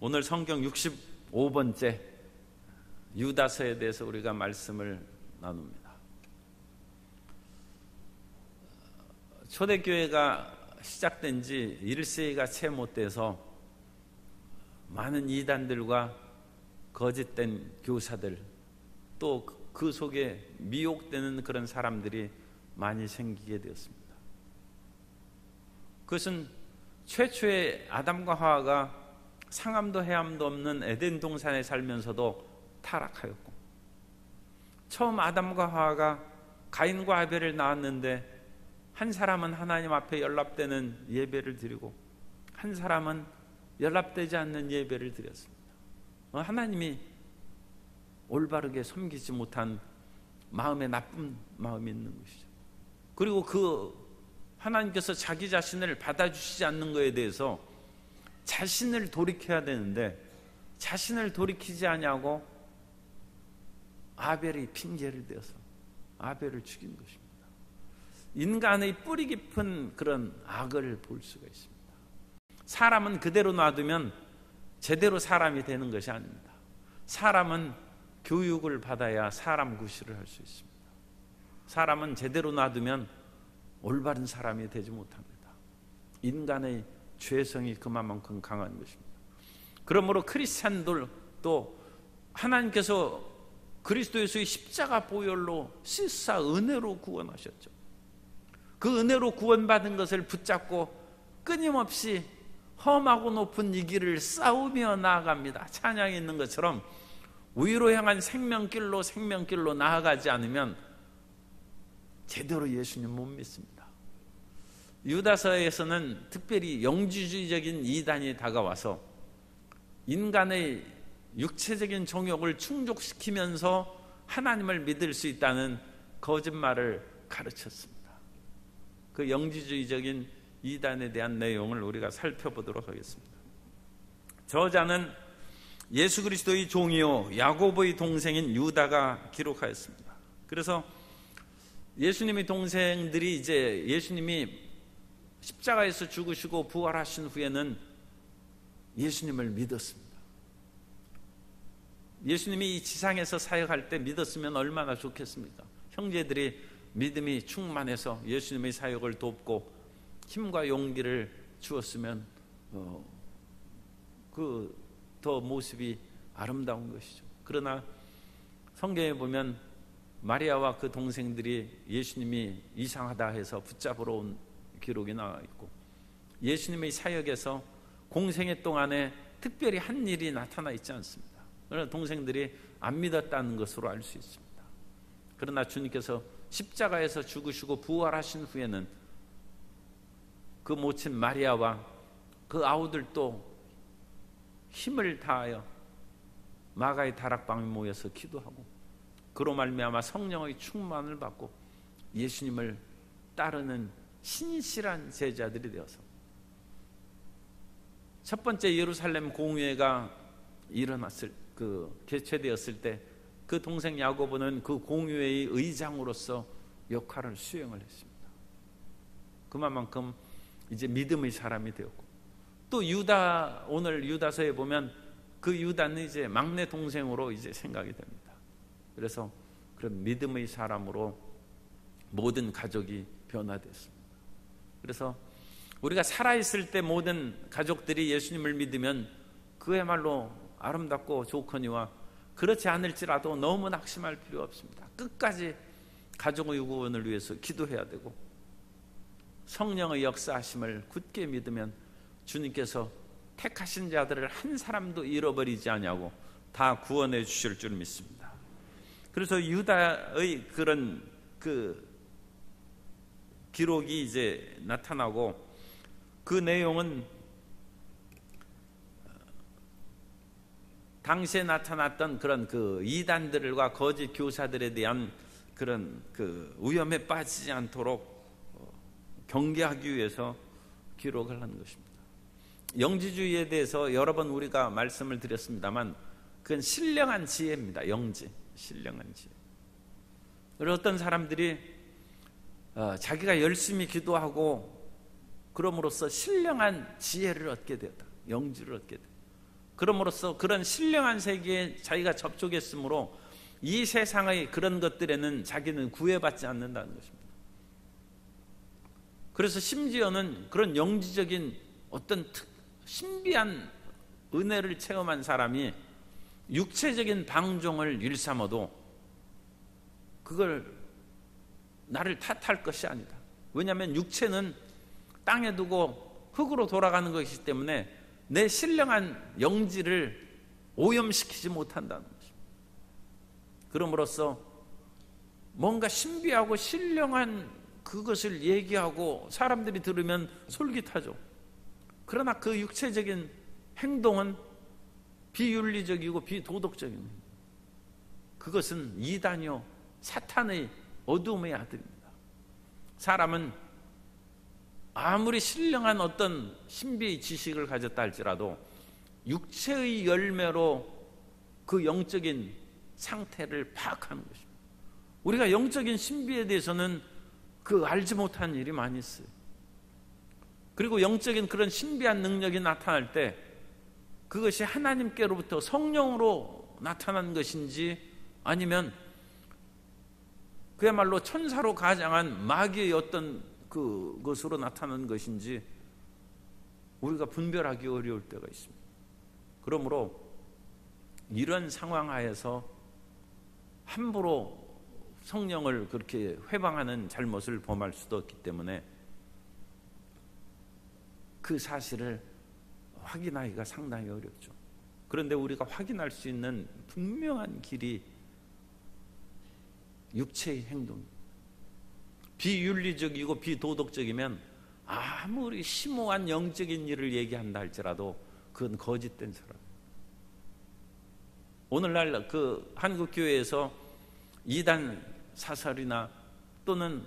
오늘 성경 65번째 유다서에 대해서 우리가 말씀을 나눕니다. 초대교회가 시작된 지 1세기가 채 못 돼서 많은 이단들과 거짓된 교사들, 또 그 속에 미혹되는 그런 사람들이 많이 생기게 되었습니다. 그것은 최초의 아담과 하와가 상함도 해함도 없는 에덴 동산에 살면서도 타락하였고, 처음 아담과 하와가 가인과 아벨을 낳았는데 한 사람은 하나님 앞에 연락되는 예배를 드리고 한 사람은 연락되지 않는 예배를 드렸습니다. 하나님이 올바르게 섬기지 못한 마음에 나쁜 마음이 있는 것이죠. 그리고 그 하나님께서 자기 자신을 받아주시지 않는 것에 대해서 자신을 돌이켜야 되는데 자신을 돌이키지 아니하고 아벨이 핑계를 대어서 아벨을 죽인 것입니다. 인간의 뿌리 깊은 그런 악을 볼 수가 있습니다. 사람은 그대로 놔두면 제대로 사람이 되는 것이 아닙니다. 사람은 교육을 받아야 사람 구실을 할 수 있습니다. 사람은 제대로 놔두면 올바른 사람이 되지 못합니다. 인간의 죄성이 그만큼 강한 것입니다. 그러므로 크리스찬들도 하나님께서 그리스도 예수의 십자가 보혈로 씻사 은혜로 구원하셨죠. 그 은혜로 구원받은 것을 붙잡고 끊임없이 험하고 높은 이 길을 싸우며 나아갑니다. 찬양이 있는 것처럼 위로 향한 생명길로 나아가지 않으면 제대로 예수님 못 믿습니다. 유다서에서는 특별히 영지주의적인 이단이 다가와서 인간의 육체적인 정욕을 충족시키면서 하나님을 믿을 수 있다는 거짓말을 가르쳤습니다. 그 영지주의적인 이단에 대한 내용을 우리가 살펴보도록 하겠습니다. 저자는 예수 그리스도의 종이요 야고보의 동생인 유다가 기록하였습니다. 그래서 예수님의 동생들이 이제 예수님이 십자가에서 죽으시고 부활하신 후에는 예수님을 믿었습니다. 예수님이 이 지상에서 사역할 때 믿었으면 얼마나 좋겠습니까? 형제들이 믿음이 충만해서 예수님의 사역을 돕고 힘과 용기를 주었으면 더 모습이 아름다운 것이죠. 그러나 성경에 보면 마리아와 그 동생들이 예수님이 이상하다 해서 붙잡으러 온 기록이 나와 있고, 예수님의 사역에서 공생애 동안에 특별히 한 일이 나타나 있지 않습니다. 그러나 동생들이 안 믿었다는 것으로 알 수 있습니다. 그러나 주님께서 십자가에서 죽으시고 부활하신 후에는 그 모친 마리아와 그 아우들도 힘을 다하여 마가의 다락방에 모여서 기도하고 그로 말미암아 성령의 충만을 받고 예수님을 따르는 신실한 제자들이 되어서 첫 번째 예루살렘 공회가 일어났을 개최되었을 때 그 동생 야고보는 그 공회의 의장으로서 역할을 수행을 했습니다. 그만큼 이제 믿음의 사람이 되었고, 또 유다, 오늘 유다서에 보면 그 유다는 이제 막내 동생으로 이제 생각이 됩니다. 그래서 그런 믿음의 사람으로 모든 가족이 변화됐습니다. 그래서 우리가 살아있을 때 모든 가족들이 예수님을 믿으면 그야말로 아름답고 좋거니와, 그렇지 않을지라도 너무 낙심할 필요 없습니다. 끝까지 가족의 구원을 위해서 기도해야 되고 성령의 역사하심을 굳게 믿으면 주님께서 택하신 자들을 한 사람도 잃어버리지 않냐고 다 구원해 주실 줄 믿습니다. 그래서 유다의 그런 기록이 이제 나타나고, 그 내용은 당시에 나타났던 그런 이단들과 거짓 교사들에 대한 그런 위험에 빠지지 않도록 경계하기 위해서 기록을 하는 것입니다. 영지주의에 대해서 여러 번 우리가 말씀을 드렸습니다만 그건 신령한 지혜입니다. 신령한 지혜. 그리고 어떤 사람들이 자기가 열심히 기도하고 그럼으로써 신령한 지혜를 얻게 되었다. 영지를 얻게 되었다. 그럼으로써 그런 신령한 세계에 자기가 접촉했으므로 이 세상의 그런 것들에는 자기는 구애받지 않는다는 것입니다. 그래서 심지어는 그런 영지적인 어떤 신비한 은혜를 체험한 사람이 육체적인 방종을 일삼아도 그걸 나를 탓할 것이 아니다. 왜냐하면 육체는 땅에 두고 흙으로 돌아가는 것이기 때문에 내 신령한 영지를 오염시키지 못한다는 것입니다. 그럼으로써 뭔가 신비하고 신령한 그것을 얘기하고 사람들이 들으면 솔깃하죠. 그러나 그 육체적인 행동은 비윤리적이고 비도덕적입니다. 그것은 이단이요 사탄의 어둠의 아들입니다. 사람은 아무리 신령한 어떤 신비의 지식을 가졌다 할지라도 육체의 열매로 그 영적인 상태를 파악하는 것입니다. 우리가 영적인 신비에 대해서는 그 알지 못한 일이 많이 있어요. 그리고 영적인 그런 신비한 능력이 나타날 때 그것이 하나님께로부터 성령으로 나타난 것인지 아니면 그야말로 천사로 가장한 마귀의 어떤 그것으로 나타난 것인지 우리가 분별하기 어려울 때가 있습니다. 그러므로 이런 상황 하에서 함부로 성령을 그렇게 회방하는 잘못을 범할 수도 없기 때문에 그 사실을 확인하기가 상당히 어렵죠. 그런데 우리가 확인할 수 있는 분명한 길이 육체의 행동입니다. 비윤리적이고 비도덕적이면 아무리 심오한 영적인 일을 얘기한다 할지라도 그건 거짓된 사람. 오늘날 그 한국 교회에서 이단 사설이나 또는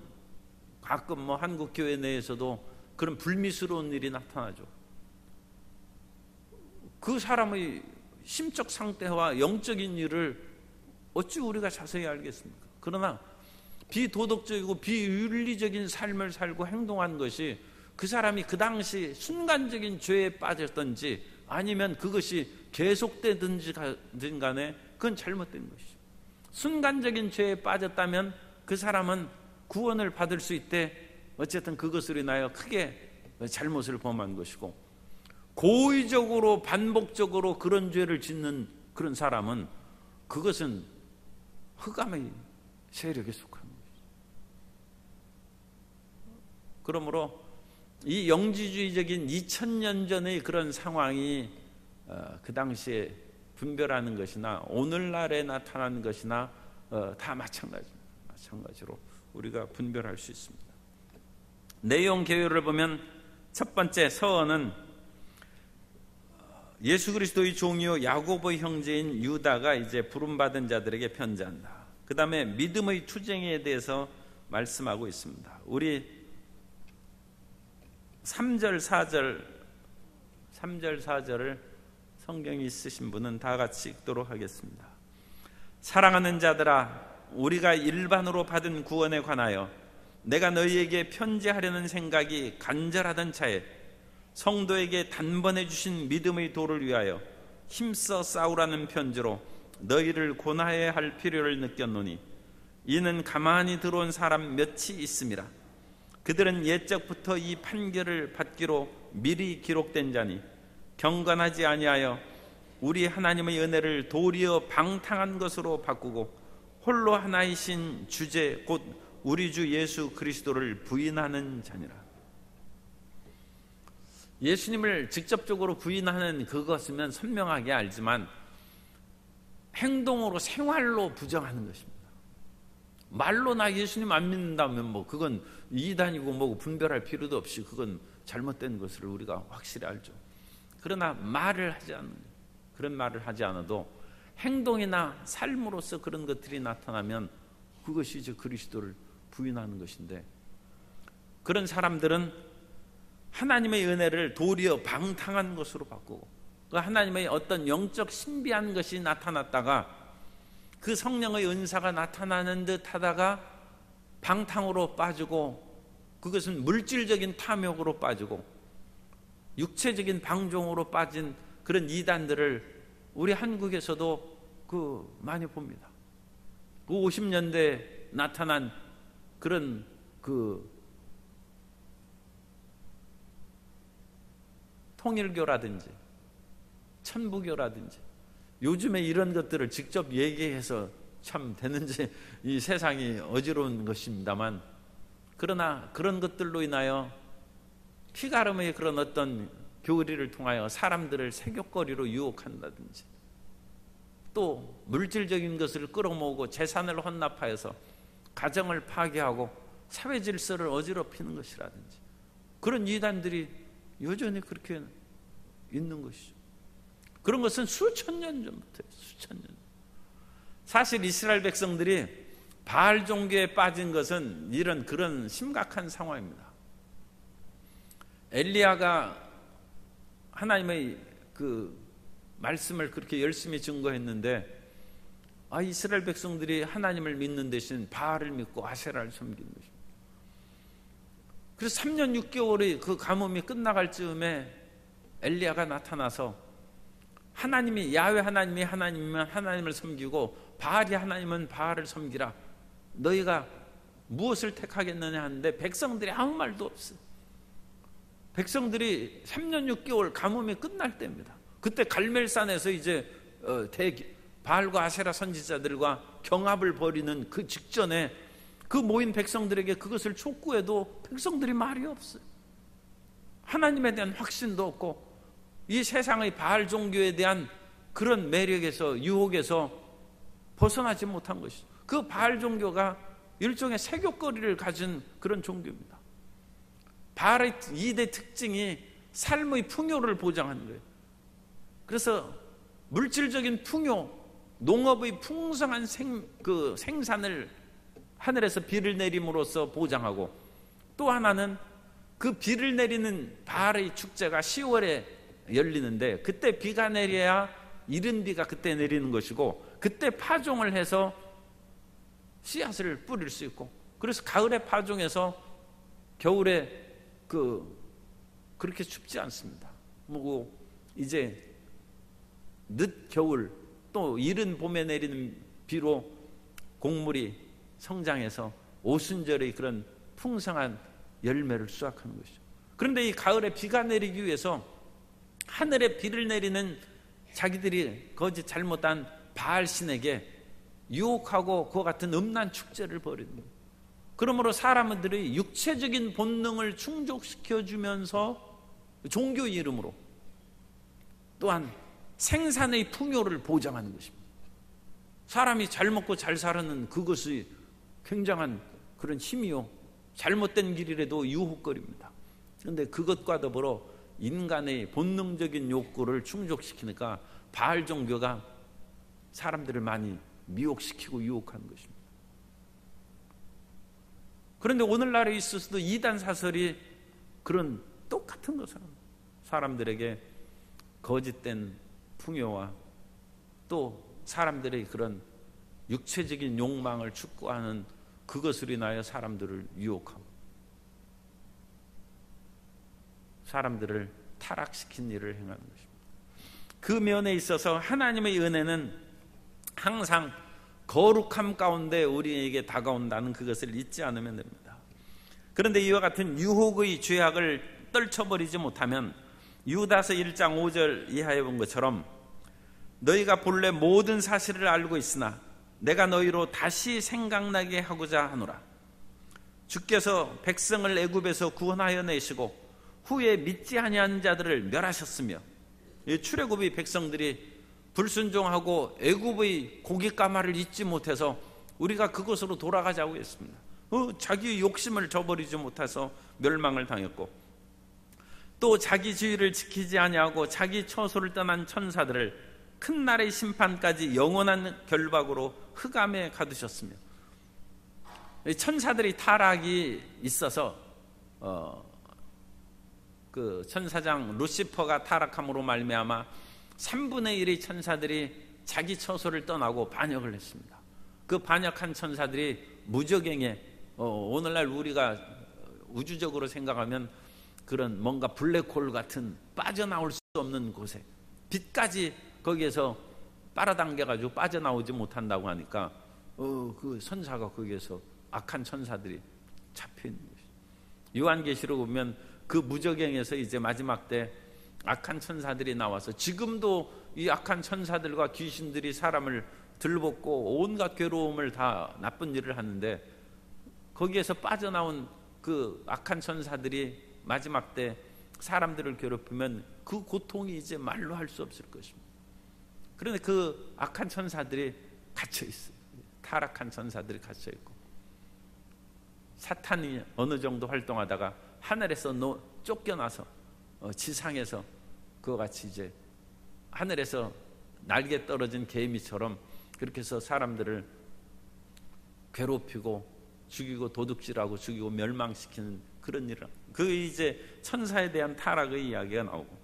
가끔 뭐 한국 교회 내에서도 그런 불미스러운 일이 나타나죠. 그 사람의 심적 상태와 영적인 일을 어찌 우리가 자세히 알겠습니까? 그러나 비도덕적이고 비윤리적인 삶을 살고 행동한 것이 그 사람이 그 당시 순간적인 죄에 빠졌든지 아니면 그것이 계속되든지 간에 그건 잘못된 것이죠. 순간적인 죄에 빠졌다면 그 사람은 구원을 받을 수 있되 어쨌든 그것으로 인하여 크게 잘못을 범한 것이고, 고의적으로 반복적으로 그런 죄를 짓는 그런 사람은 그것은 흑암의 세력에 속한 것이죠. 그러므로 이 영지주의적인 2000년 전의 그런 상황이 그 당시에 분별하는 것이나 오늘날에 나타나는 것이나 다 마찬가지로 우리가 분별할 수 있습니다. 내용 개요를 보면 첫 번째 서언은 예수 그리스도의 종이요 야고보의 형제인 유다가 이제 부름받은 자들에게 편지한다. 그 다음에 믿음의 투쟁에 대해서 말씀하고 있습니다. 우리 3절 4절을 성경이 있으신 분은 다 같이 읽도록 하겠습니다. 사랑하는 자들아, 우리가 일반으로 받은 구원에 관하여 내가 너희에게 편지하려는 생각이 간절하던 차에 성도에게 단번에 주신 믿음의 도를 위하여 힘써 싸우라는 편지로 너희를 고나해야 할 필요를 느꼈노니 이는 가만히 들어온 사람 몇이 있음이라. 그들은 옛적부터 이 판결을 받기로 미리 기록된 자니 경건하지 아니하여 우리 하나님의 은혜를 도리어 방탕한 것으로 바꾸고 홀로 하나이신 주제 곧 우리 주 예수 그리스도를 부인하는 자니라. 예수님을 직접적으로 부인하는 그것이면 선명하게 알지만 행동으로 생활로 부정하는 것입니다. 말로 나 예수님 안 믿는다면 뭐 그건 이단이고 뭐고 분별할 필요도 없이 그건 잘못된 것을 우리가 확실히 알죠. 그러나 그런 말을 하지 않아도 행동이나 삶으로서 그런 것들이 나타나면 그것이 이제 그리스도를 부인하는 것인데, 그런 사람들은 하나님의 은혜를 도리어 방탕한 것으로 바꾸고 그 하나님의 어떤 영적 신비한 것이 나타났다가 그 성령의 은사가 나타나는 듯 하다가 방탕으로 빠지고 그것은 물질적인 탐욕으로 빠지고 육체적인 방종으로 빠진 그런 이단들을 우리 한국에서도 많이 봅니다. 50년대에 나타난 그런 통일교라든지 천부교라든지 요즘에 이런 것들을 직접 얘기해서 참 되는지 이 세상이 어지러운 것입니다만, 그러나 그런 것들로 인하여 피가름의 그런 어떤 교리를 통하여 사람들을 세교거리로 유혹한다든지, 또 물질적인 것을 끌어모으고 재산을 헌납하여서 가정을 파괴하고 사회 질서를 어지럽히는 것이라든지, 그런 이단들이 여전히 그렇게 있는 것이죠. 그런 것은 수천 년 전부터예요. 수천 년. 사실 이스라엘 백성들이 바알 종교에 빠진 것은 그런 심각한 상황입니다. 엘리야가 하나님의 말씀을 그렇게 열심히 증거했는데, 이스라엘 백성들이 하나님을 믿는 대신 바알을 믿고 아세라를 섬기는 것입니다. 그래서 3년 6개월의 그 가뭄이 끝나갈 즈음에 엘리야가 나타나서 하나님이 야훼 하나님이 하나님이면 하나님을 섬기고 바알이 하나님은 바알을 섬기라. 너희가 무엇을 택하겠느냐 하는데 백성들이 아무 말도 없어요. 백성들이 3년 6개월 가뭄이 끝날 때입니다. 그때 갈멜산에서 이제 바알과 아세라 선지자들과 경합을 벌이는 그 직전에 그 모인 백성들에게 그것을 촉구해도 백성들이 말이 없어요. 하나님에 대한 확신도 없고 이 세상의 바알 종교에 대한 그런 매력에서, 유혹에서 벗어나지 못한 것이죠. 그 바알 종교가 일종의 세교거리를 가진 그런 종교입니다. 바알의 2대 특징이 삶의 풍요를 보장하는 거예요. 그래서 물질적인 풍요, 농업의 풍성한 생산을 하늘에서 비를 내림으로써 보장하고, 또 하나는 그 비를 내리는 바알의 축제가 10월에 열리는데 그때 비가 내려야 이른 비가 그때 내리는 것이고, 그때 파종을 해서 씨앗을 뿌릴 수 있고, 그래서 가을에 파종해서 겨울에 그렇게 춥지 않습니다. 이제 늦 겨울 또 이른 봄에 내리는 비로 곡물이 성장해서 오순절의 그런 풍성한 열매를 수확하는 것이죠. 그런데 이 가을에 비가 내리기 위해서 하늘에 비를 내리는 자기들이 거짓 잘못한 바알 신에게 유혹하고 그와 같은 음란 축제를 벌이는 거예요. 그러므로 사람들의 육체적인 본능을 충족시켜주면서 종교 이름으로 또한 생산의 풍요를 보장하는 것입니다. 사람이 잘 먹고 잘 사는 그것이 굉장한 그런 힘이요, 잘못된 길이라도 유혹거리입니다. 그런데 그것과 더불어 인간의 본능적인 욕구를 충족시키니까 바알 종교가 사람들을 많이 미혹시키고 유혹하는 것입니다. 그런데 오늘날에 있어서도 이단 사설이 그런 똑같은 것을 사람들에게 거짓된 풍요와 또 사람들의 그런 육체적인 욕망을 축구하는 그것으로 인하여 사람들을 유혹하고 사람들을 타락시킨 일을 행하는 것입니다. 그 면에 있어서 하나님의 은혜는 항상 거룩함 가운데 우리에게 다가온다는 그것을 잊지 않으면 됩니다. 그런데 이와 같은 유혹의 죄악을 떨쳐버리지 못하면 유다서 1장 5절 이하에 본 것처럼 너희가 본래 모든 사실을 알고 있으나 내가 너희로 다시 생각나게 하고자 하노라. 주께서 백성을 애굽에서 구원하여 내시고 후에 믿지 아니한 자들을 멸하셨으며, 출애굽의 백성들이 불순종하고 애굽의 고깃가마를 잊지 못해서 우리가 그곳으로 돌아가자고 했습니다. 자기 욕심을 저버리지 못해서 멸망을 당했고, 또 자기 지위를 지키지 아니하고 자기 처소를 떠난 천사들을 큰 날의 심판까지 영원한 결박으로 흑암에 가두셨으며, 천사들이 타락이 있어서 그 천사장 루시퍼가 타락함으로 말미암아 3분의 1의 천사들이 자기 처소를 떠나고 반역을 했습니다. 그 반역한 천사들이 무저갱에 오늘날 우리가 우주적으로 생각하면 그런 뭔가 블랙홀 같은 빠져나올 수 없는 곳에 빛까지 거기에서 빨아당겨가지고 빠져나오지 못한다고 하니까 그 천사가 거기에서 악한 천사들이 잡혀 있는 것이죠. 요한계시록 보면 그 무저갱에서 이제 마지막 때 악한 천사들이 나와서, 지금도 이 악한 천사들과 귀신들이 사람을 들볶고 온갖 괴로움을 다 나쁜 일을 하는데, 거기에서 빠져나온 그 악한 천사들이 마지막 때 사람들을 괴롭히면 그 고통이 이제 말로 할 수 없을 것입니다. 그런데 그 악한 천사들이 갇혀 있어요. 타락한 천사들이 갇혀 있고, 사탄이 어느 정도 활동하다가 하늘에서 쫓겨나서 지상에서 그와 같이 이제 하늘에서 날개 떨어진 개미처럼 그렇게 해서 사람들을 괴롭히고 죽이고 도둑질하고 죽이고 멸망시키는 그런 일을, 그 이제 천사에 대한 타락의 이야기가 나오고,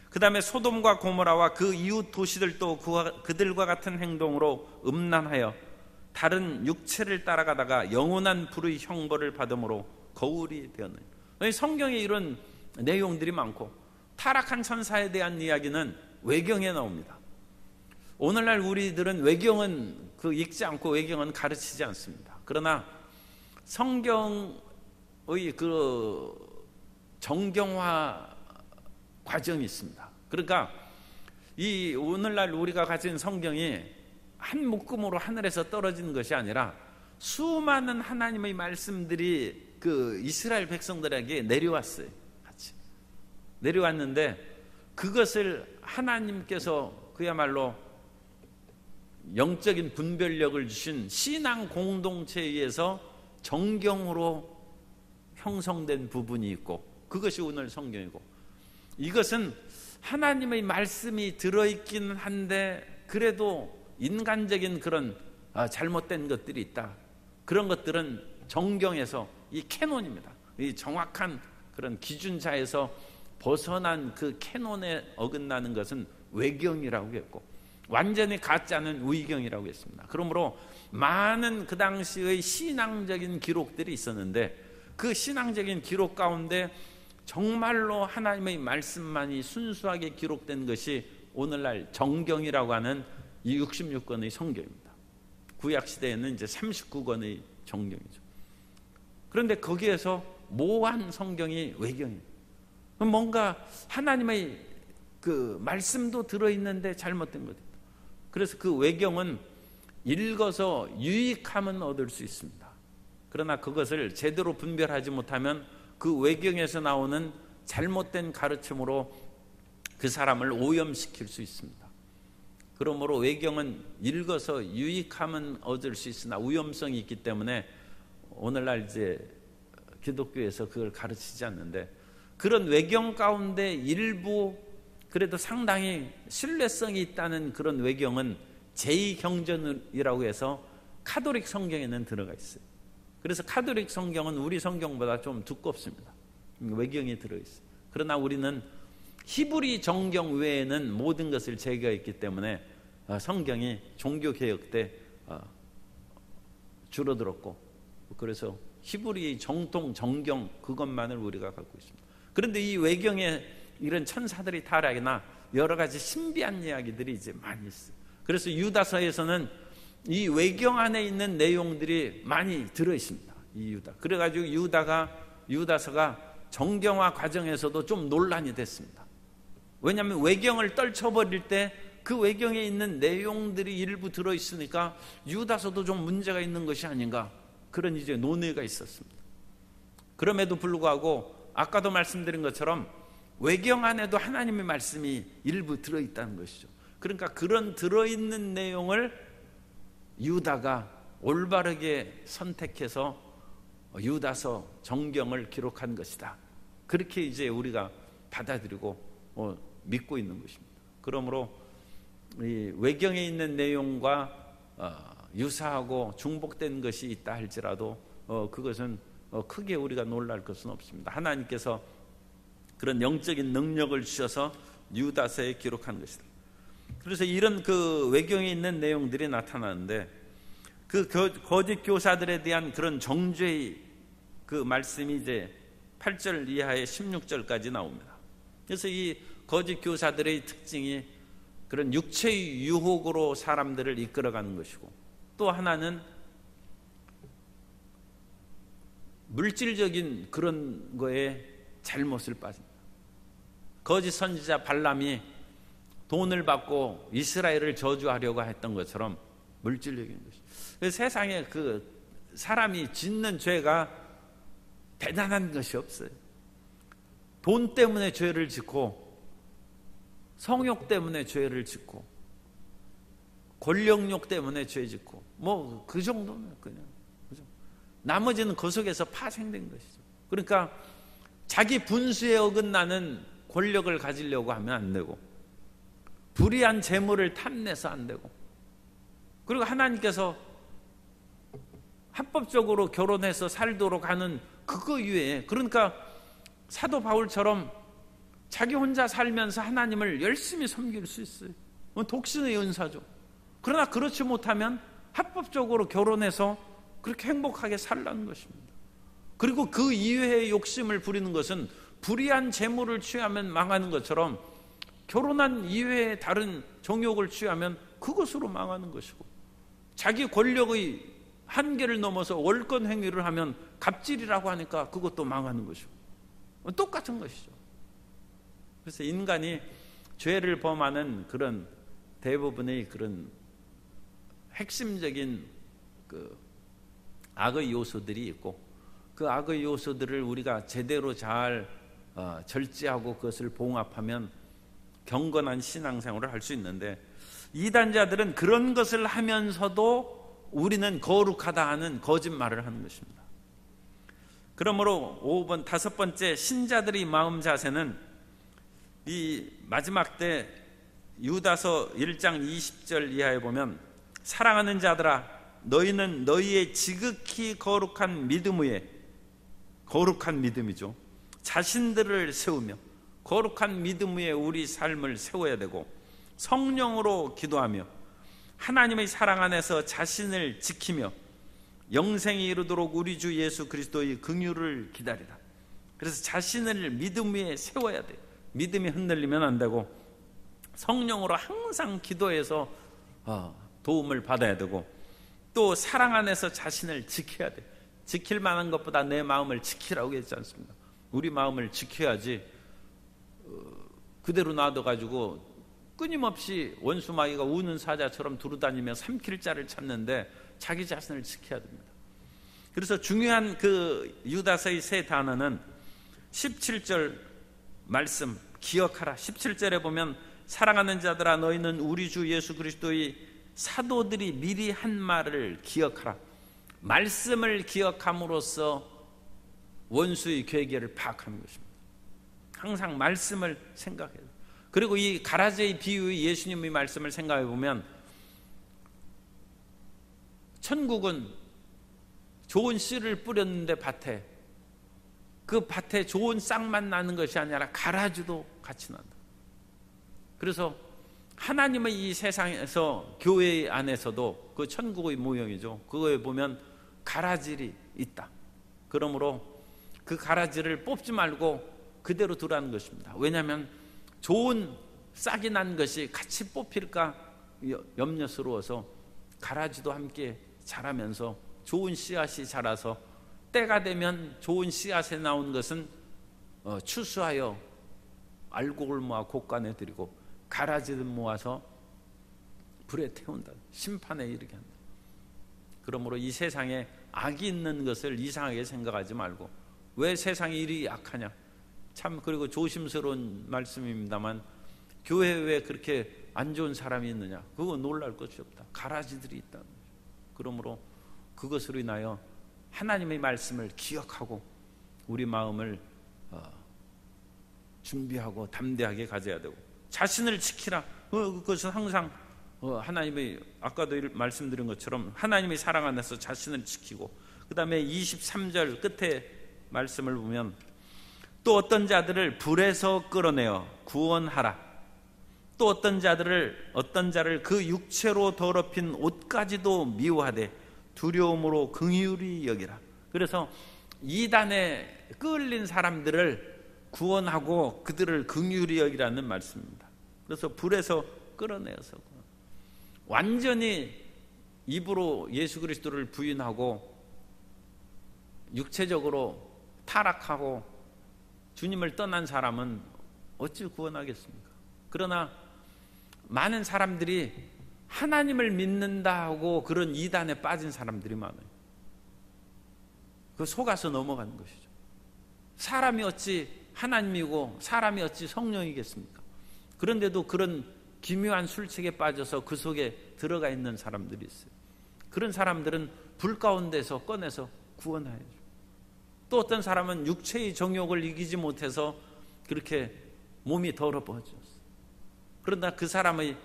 그 다음에 소돔과 고모라와 그 이웃 도시들도 그들과 같은 행동으로 음란하여 다른 육체를 따라가다가 영원한 불의 형벌을 받음으로 거울이 되었느니라. 성경에 이런 내용들이 많고, 타락한 천사에 대한 이야기는 외경에 나옵니다. 오늘날 우리들은 외경은 읽지 않고 외경은 가르치지 않습니다. 그러나 성경의 그 정경화 과정이 있습니다. 그러니까 이 오늘날 우리가 가진 성경이 한 묶음으로 하늘에서 떨어진 것이 아니라 수많은 하나님의 말씀들이 그 이스라엘 백성들에게 내려왔어요. 같이 내려왔는데, 그것을 하나님께서 그야말로 영적인 분별력을 주신 신앙 공동체에 의해서 정경으로 형성된 부분이 있고, 그것이 오늘 성경이고, 이것은 하나님의 말씀이 들어있긴 한데 그래도 인간적인 그런 잘못된 것들이 있다. 그런 것들은 정경에서 이 캐논입니다. 이 정확한 그런 기준자에서 벗어난 그 캐논에 어긋나는 것은 외경이라고 했고, 완전히 가짜는 의경이라고 했습니다. 그러므로 많은 그 당시의 신앙적인 기록들이 있었는데, 그 신앙적인 기록 가운데 정말로 하나님의 말씀만이 순수하게 기록된 것이 오늘날 정경이라고 하는 이 66권의 성경입니다. 구약시대에는 이제 39권의 정경이죠. 그런데 거기에서 모호한 성경이 외경이에요. 뭔가 하나님의 그 말씀도 들어있는데 잘못된 것입니다. 그래서 그 외경은 읽어서 유익함은 얻을 수 있습니다. 그러나 그것을 제대로 분별하지 못하면 그 외경에서 나오는 잘못된 가르침으로 그 사람을 오염시킬 수 있습니다. 그러므로 외경은 읽어서 유익함은 얻을 수 있으나 위험성이 있기 때문에 오늘날 이제 기독교에서 그걸 가르치지 않는데, 그런 외경 가운데 일부 그래도 상당히 신뢰성이 있다는 그런 외경은 제2경전이라고 해서 카톨릭 성경에는 들어가 있어요. 그래서 카톨릭 성경은 우리 성경보다 좀 두껍습니다. 외경이 들어있어요. 그러나 우리는 히브리 정경 외에는 모든 것을 제거했기 때문에 성경이 종교개혁 때 줄어들었고, 그래서 히브리 정통 정경 그것만을 우리가 갖고 있습니다. 그런데 이 외경에 이런 천사들이 타락이나 여러 가지 신비한 이야기들이 이제 많이 있어요. 그래서 유다서에서는 이 외경 안에 있는 내용들이 많이 들어 있습니다. 이 유다. 그래가지고 유다서가 정경화 과정에서도 좀 논란이 됐습니다. 왜냐하면 외경을 떨쳐버릴 때 그 외경에 있는 내용들이 일부 들어 있으니까 유다서도 좀 문제가 있는 것이 아닌가, 그런 이제 논의가 있었습니다. 그럼에도 불구하고 아까도 말씀드린 것처럼 외경 안에도 하나님의 말씀이 일부 들어 있다는 것이죠. 그러니까 그런 들어있는 내용을 유다가 올바르게 선택해서 유다서 정경을 기록한 것이다. 그렇게 이제 우리가 받아들이고 믿고 있는 것입니다. 그러므로 이 외경에 있는 내용과 유사하고 중복된 것이 있다 할지라도 그것은 크게 우리가 놀랄 것은 없습니다. 하나님께서 그런 영적인 능력을 주셔서 유다서에 기록한 것이다. 그래서 이런 그 외경에 있는 내용들이 나타나는데, 그 거짓 교사들에 대한 그런 정죄의 그 말씀이 이제 8절 이하의 16절까지 나옵니다. 그래서 이 거짓 교사들의 특징이 그런 육체의 유혹으로 사람들을 이끌어가는 것이고, 또 하나는 물질적인 그런 거에 잘못을 빠진다. 거짓 선지자 발람이 돈을 받고 이스라엘을 저주하려고 했던 것처럼 물질적인 것이. 세상에 그 사람이 짓는 죄가 대단한 것이 없어요. 돈 때문에 죄를 짓고, 성욕 때문에 죄를 짓고, 권력욕 때문에 죄 짓고, 뭐 그 정도는 그냥, 그죠? 나머지는 그 속에서 파생된 것이죠. 그러니까 자기 분수에 어긋나는 권력을 가지려고 하면 안 되고, 불의한 재물을 탐내서 안 되고, 그리고 하나님께서 합법적으로 결혼해서 살도록 하는 그거 이외에, 그러니까 사도 바울처럼 자기 혼자 살면서 하나님을 열심히 섬길 수 있어요. 독신의 은사죠. 그러나 그렇지 못하면 합법적으로 결혼해서 그렇게 행복하게 살라는 것입니다. 그리고 그 이외의 욕심을 부리는 것은 불의한 재물을 취하면 망하는 것처럼, 결혼한 이외의 다른 정욕을 취하면 그것으로 망하는 것이고, 자기 권력의 한계를 넘어서 월권 행위를 하면 갑질이라고 하니까 그것도 망하는 것이고, 똑같은 것이죠. 그래서 인간이 죄를 범하는 그런 대부분의 그런 핵심적인 그 악의 요소들이 있고, 그 악의 요소들을 우리가 제대로 잘 절제하고 그것을 봉합하면 경건한 신앙생활을 할 수 있는데, 이단자들은 그런 것을 하면서도 우리는 거룩하다 하는 거짓말을 하는 것입니다. 그러므로 5번 다섯 번째, 신자들의 마음 자세는 이 마지막 때 유다서 1장 20절 이하에 보면, 사랑하는 자들아 너희는 너희의 지극히 거룩한 믿음 위에, 거룩한 믿음이죠, 자신들을 세우며, 거룩한 믿음 위에 우리 삶을 세워야 되고, 성령으로 기도하며 하나님의 사랑 안에서 자신을 지키며 영생에 이르도록 우리 주 예수 그리스도의 긍휼을 기다리라. 그래서 자신을 믿음 위에 세워야 돼요. 믿음이 흔들리면 안 되고, 성령으로 항상 기도해서 도움을 받아야 되고, 또 사랑 안에서 자신을 지켜야 돼요. 지킬 만한 것보다 내 마음을 지키라고 했지 않습니까? 우리 마음을 지켜야지 그대로 놔둬가지고 끊임없이 원수마귀가 우는 사자처럼 두루다니며 삼킬 자를 찾는데 자기 자신을 지켜야 됩니다. 그래서 중요한 그 유다서의 세 단어는 17절 말씀 기억하라. 17절에 보면, 사랑하는 자들아 너희는 우리 주 예수 그리스도의 사도들이 미리 한 말을 기억하라. 말씀을 기억함으로써 원수의 괴계를 파악하는 것입니다. 항상 말씀을 생각해야 돼요. 그리고 이 가라지의 비유의 예수님의 말씀을 생각해 보면, 천국은 좋은 씨를 뿌렸는데 밭에, 그 밭에 좋은 싹만 나는 것이 아니라 가라지도 같이 난다. 그래서 하나님의 이 세상에서 교회 안에서도 그 천국의 모형이죠. 그거에 보면 가라지를 있다. 그러므로 그 가라지를 뽑지 말고 그대로 두라는 것입니다. 왜냐하면 좋은 싹이 난 것이 같이 뽑힐까 염려스러워서 가라지도 함께 자라면서 좋은 씨앗이 자라서 때가 되면 좋은 씨앗에 나온 것은 추수하여 알곡을 모아 곡간에 드리고, 가라지를 모아서 불에 태운다. 심판에 이르게 한다. 그러므로 이 세상에 악이 있는 것을 이상하게 생각하지 말고, 왜 세상이 이리 약하냐, 참 그리고 조심스러운 말씀입니다만, 교회에 왜 그렇게 안 좋은 사람이 있느냐, 그거 놀랄 것이 없다. 가라지들이 있다는 거죠. 그러므로 그것으로 인하여 하나님의 말씀을 기억하고 우리 마음을 준비하고 담대하게 가져야 되고, 자신을 지키라. 그것은 항상 하나님의, 아까도 말씀드린 것처럼 하나님의 사랑 안에서 자신을 지키고, 그 다음에 23절 끝에 말씀을 보면, 또 어떤 자들을 불에서 끌어내어 구원하라. 또 어떤 자를 그 육체로 더럽힌 옷까지도 미워하되 두려움으로 긍휼히 여기라. 그래서 이단에 끌린 사람들을 구원하고 그들을 긍휼히 여기라는 말씀입니다. 그래서 불에서 끌어내어서 완전히 입으로 예수 그리스도를 부인하고 육체적으로 타락하고 주님을 떠난 사람은 어찌 구원하겠습니까? 그러나 많은 사람들이 하나님을 믿는다 하고 그런 이단에 빠진 사람들이 많아요. 그 속아서 넘어가는 것이죠. 사람이 어찌 하나님이고 사람이 어찌 성령이겠습니까? 그런데도 그런 기묘한 술책에 빠져서 그 속에 들어가 있는 사람들이 있어요. 그런 사람들은 불 가운데서 꺼내서 구원해야죠. 또 어떤 사람은 육체의 정욕을 이기지 못해서 그렇게 몸이 더러워졌어요. 그러나 그 사람의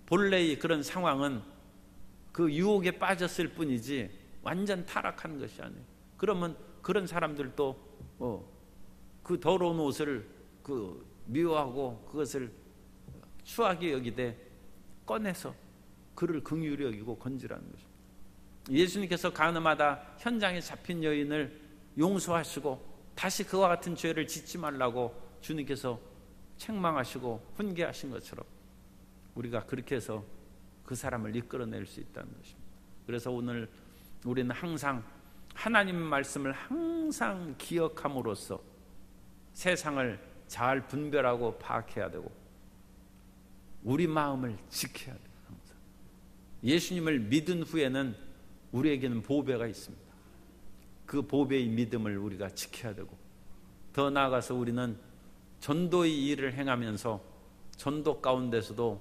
본래의 그런 상황은 그 유혹에 빠졌을 뿐이지 완전 타락한 것이 아니에요. 그러면 그런 사람들도 그 더러운 옷을 미워하고 그것을 추하게 여기되 꺼내서 그를 긍휼히 여기고 건지라는 것입니다. 예수님께서 가늠하다 현장에 잡힌 여인을 용서하시고 다시 그와 같은 죄를 짓지 말라고 주님께서 책망하시고 훈계하신 것처럼 우리가 그렇게 해서 그 사람을 이끌어낼 수 있다는 것입니다. 그래서 오늘 우리는 항상 하나님의 말씀을 항상 기억함으로써 세상을 잘 분별하고 파악해야 되고 우리 마음을 지켜야 돼요. 항상. 예수님을 믿은 후에는 우리에게는 보배가 있습니다. 그 보배의 믿음을 우리가 지켜야 되고 더 나아가서 우리는 전도의 일을 행하면서 전도 가운데서도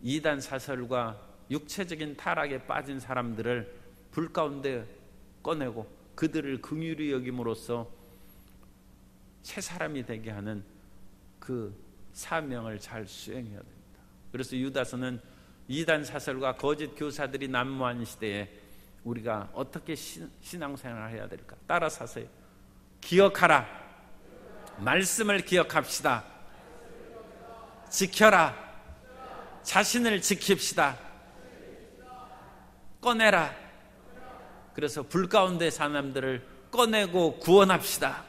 이단 사설과 육체적인 타락에 빠진 사람들을 불 가운데 꺼내고 그들을 긍휼히 여김으로써 새 사람이 되게 하는 그 사명을 잘 수행해야 됩니다. 그래서 유다서는 이단 사설과 거짓 교사들이 난무한 시대에 우리가 어떻게 신앙생활을 해야 될까? 따라서 하세요. 기억하라. 말씀을 기억합시다. 지켜라. 자신을 지킵시다. 꺼내라. 그래서 불 가운데 사람들을 꺼내고 구원합시다.